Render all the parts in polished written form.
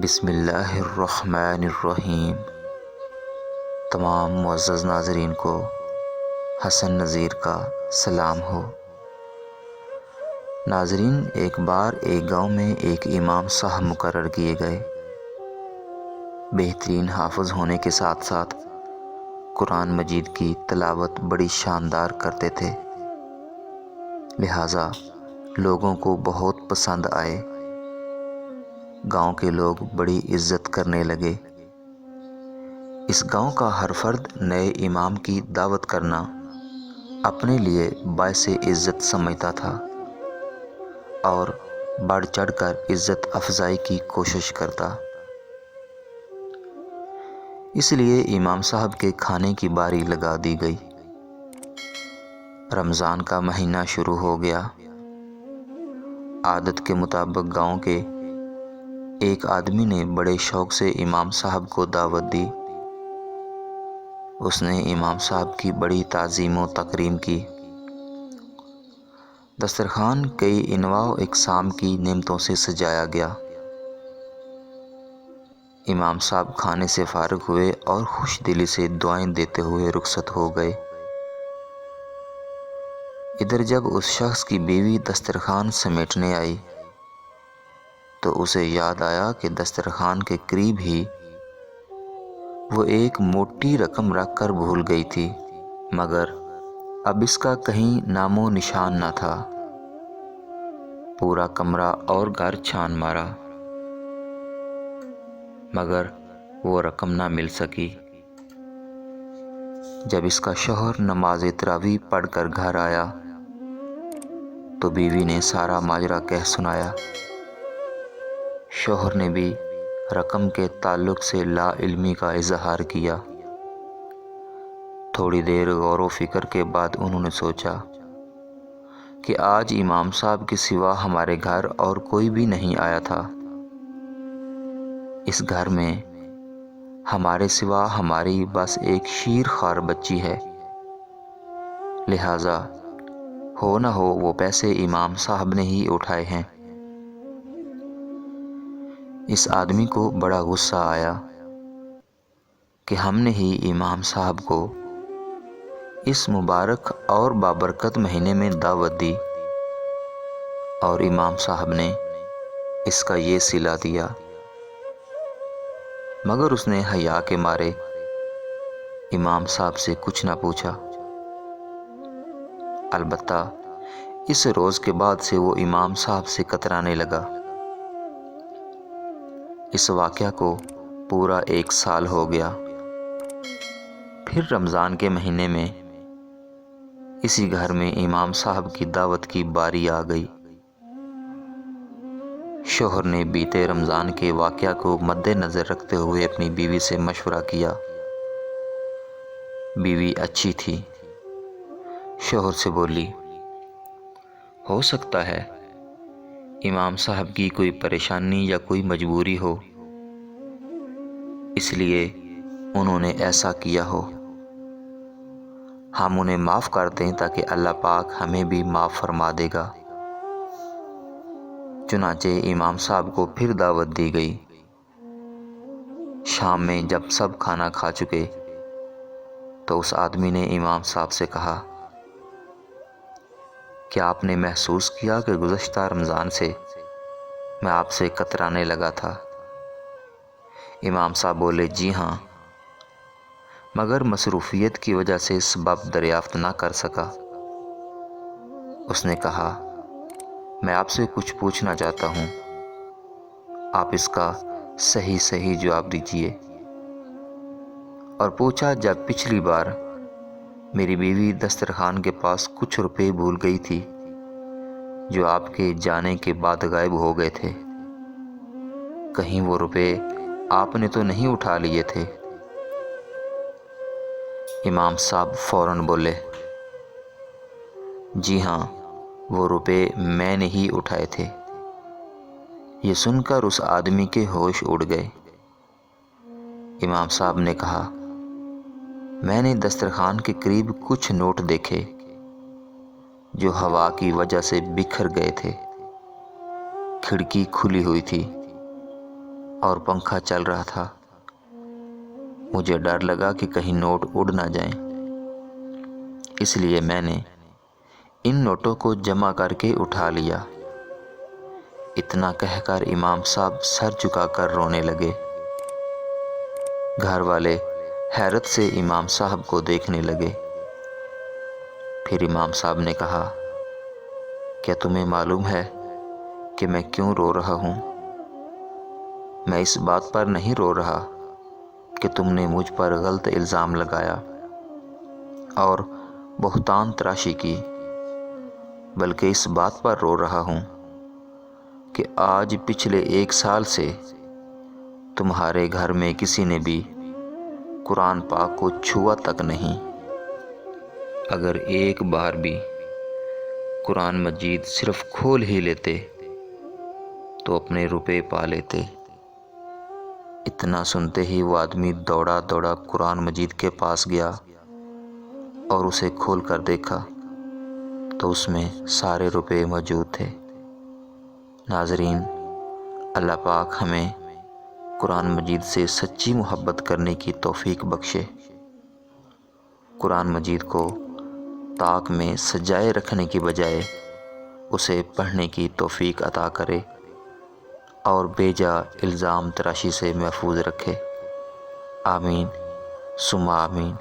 بسم اللہ الرحمن الرحیم۔ تمام معزز ناظرین کو حسن نذیر کا سلام ہو۔ ناظرین، ایک بار ایک گاؤں میں ایک امام صاحب مقرر کیے گئے۔ بہترین حافظ ہونے کے ساتھ ساتھ قرآن مجید کی تلاوت بڑی شاندار کرتے تھے، لہٰذا لوگوں کو بہت پسند آئے۔ گاؤں کے لوگ بڑی عزت کرنے لگے۔ اس گاؤں کا ہر فرد نئے امام کی دعوت کرنا اپنے لیے باعث عزت سمجھتا تھا اور بڑھ چڑھ کر عزت افزائی کی کوشش کرتا۔ اس لیے امام صاحب کے کھانے کی باری لگا دی گئی۔ رمضان کا مہینہ شروع ہو گیا۔ عادت کے مطابق گاؤں کے ایک آدمی نے بڑے شوق سے امام صاحب کو دعوت دی۔ اس نے امام صاحب کی بڑی تعظیم و تکریم کی۔ دسترخوان کئی انواع و اقسام کی نعمتوں سے سجایا گیا۔ امام صاحب کھانے سے فارغ ہوئے اور خوش دلی سے دعائیں دیتے ہوئے رخصت ہو گئے۔ ادھر جب اس شخص کی بیوی دسترخوان سمیٹنے آئی تو اسے یاد آیا کہ دسترخوان کے قریب ہی وہ ایک موٹی رقم رکھ کر بھول گئی تھی، مگر اب اس کا کہیں نام و نشان نہ تھا۔ پورا کمرہ اور گھر چھان مارا، مگر وہ رقم نہ مل سکی۔ جب اس کا شوہر نماز تراویح پڑھ کر گھر آیا تو بیوی نے سارا ماجرا کہہ سنایا۔ شوہر نے بھی رقم کے تعلق سے لا علمی کا اظہار کیا۔ تھوڑی دیر غور و فکر کے بعد انہوں نے سوچا کہ آج امام صاحب کے سوا ہمارے گھر اور کوئی بھی نہیں آیا تھا۔ اس گھر میں ہمارے سوا ہماری بس ایک شیر خوار بچی ہے، لہٰذا ہو نہ ہو وہ پیسے امام صاحب نے ہی اٹھائے ہیں۔ اس آدمی کو بڑا غصہ آیا کہ ہم نے ہی امام صاحب کو اس مبارک اور بابرکت مہینے میں دعوت دی اور امام صاحب نے اس کا یہ صلہ دیا، مگر اس نے حیا کے مارے امام صاحب سے کچھ نہ پوچھا۔ البتہ اس روز کے بعد سے وہ امام صاحب سے کترانے لگا۔ اس واقعہ کو پورا 1 سال ہو گیا۔ پھر رمضان کے مہینے میں اسی گھر میں امام صاحب کی دعوت کی باری آ گئی۔ شوہر نے بیتے رمضان کے واقعہ کو مد نظر رکھتے ہوئے اپنی بیوی سے مشورہ کیا۔ بیوی اچھی تھی، شوہر سے بولی، ہو سکتا ہے امام صاحب کی کوئی پریشانی یا کوئی مجبوری ہو، اس لیے انہوں نے ایسا کیا ہو۔ ہم انہیں معاف کر دیں تاکہ اللہ پاک ہمیں بھی معاف فرما دے گا۔ چنانچہ امام صاحب کو پھر دعوت دی گئی۔ شام میں جب سب کھانا کھا چکے تو اس آدمی نے امام صاحب سے کہا، کیا آپ نے محسوس کیا کہ گزشتہ رمضان سے میں آپ سے کترانے لگا تھا؟ امام صاحب بولے، جی ہاں، مگر مصروفیت کی وجہ سے سبب دریافت نہ کر سکا۔ اس نے کہا، میں آپ سے کچھ پوچھنا چاہتا ہوں، آپ اس کا صحیح جواب دیجیے۔ اور پوچھا، جب پچھلی بار میری بیوی دسترخوان کے پاس کچھ روپے بھول گئی تھی جو آپ کے جانے کے بعد غائب ہو گئے تھے، کہیں وہ روپے آپ نے تو نہیں اٹھا لیے تھے؟ امام صاحب فوراً بولے، جی ہاں، وہ روپے میں نے ہی اٹھائے تھے۔ یہ سن کر اس آدمی کے ہوش اڑ گئے۔ امام صاحب نے کہا، میں نے دسترخوان کے قریب کچھ نوٹ دیکھے جو ہوا کی وجہ سے بکھر گئے تھے۔ کھڑکی کھلی ہوئی تھی اور پنکھا چل رہا تھا۔ مجھے ڈر لگا کہ کہیں نوٹ اڑ نہ جائیں، اس لیے میں نے ان نوٹوں کو جمع کر کے اٹھا لیا۔ اتنا کہہ کر امام صاحب سر جھکا کر رونے لگے۔ گھر والے حیرت سے امام صاحب کو دیکھنے لگے۔ پھر امام صاحب نے کہا، کیا تمہیں معلوم ہے کہ میں کیوں رو رہا ہوں؟ میں اس بات پر نہیں رو رہا کہ تم نے مجھ پر غلط الزام لگایا اور بہتان تراشی کی، بلکہ اس بات پر رو رہا ہوں کہ آج پچھلے 1 سال سے تمہارے گھر میں کسی نے بھی قرآن پاک کو چھوا تک نہیں۔ اگر ایک بار بھی قرآن مجید صرف کھول ہی لیتے تو اپنے روپے پا لیتے۔ اتنا سنتے ہی وہ آدمی دوڑا دوڑا قرآن مجید کے پاس گیا اور اسے کھول کر دیکھا تو اس میں سارے روپے موجود تھے۔ ناظرین، اللہ پاک ہمیں قرآن مجید سے سچی محبت کرنے کی توفیق بخشے۔ قرآن مجید کو طاق میں سجائے رکھنے کی بجائے اسے پڑھنے کی توفیق عطا کرے اور بیجا الزام تراشی سے محفوظ رکھے۔ آمین ثم آمین۔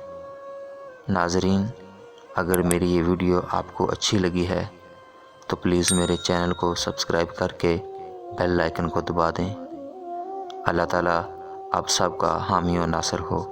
ناظرین، اگر میری یہ ویڈیو آپ کو اچھی لگی ہے تو پلیز میرے چینل کو سبسکرائب کر کے بیل آئیکن کو دبا دیں۔ اللہ تعالیٰ آپ سب کا حامی و ناصر ہو۔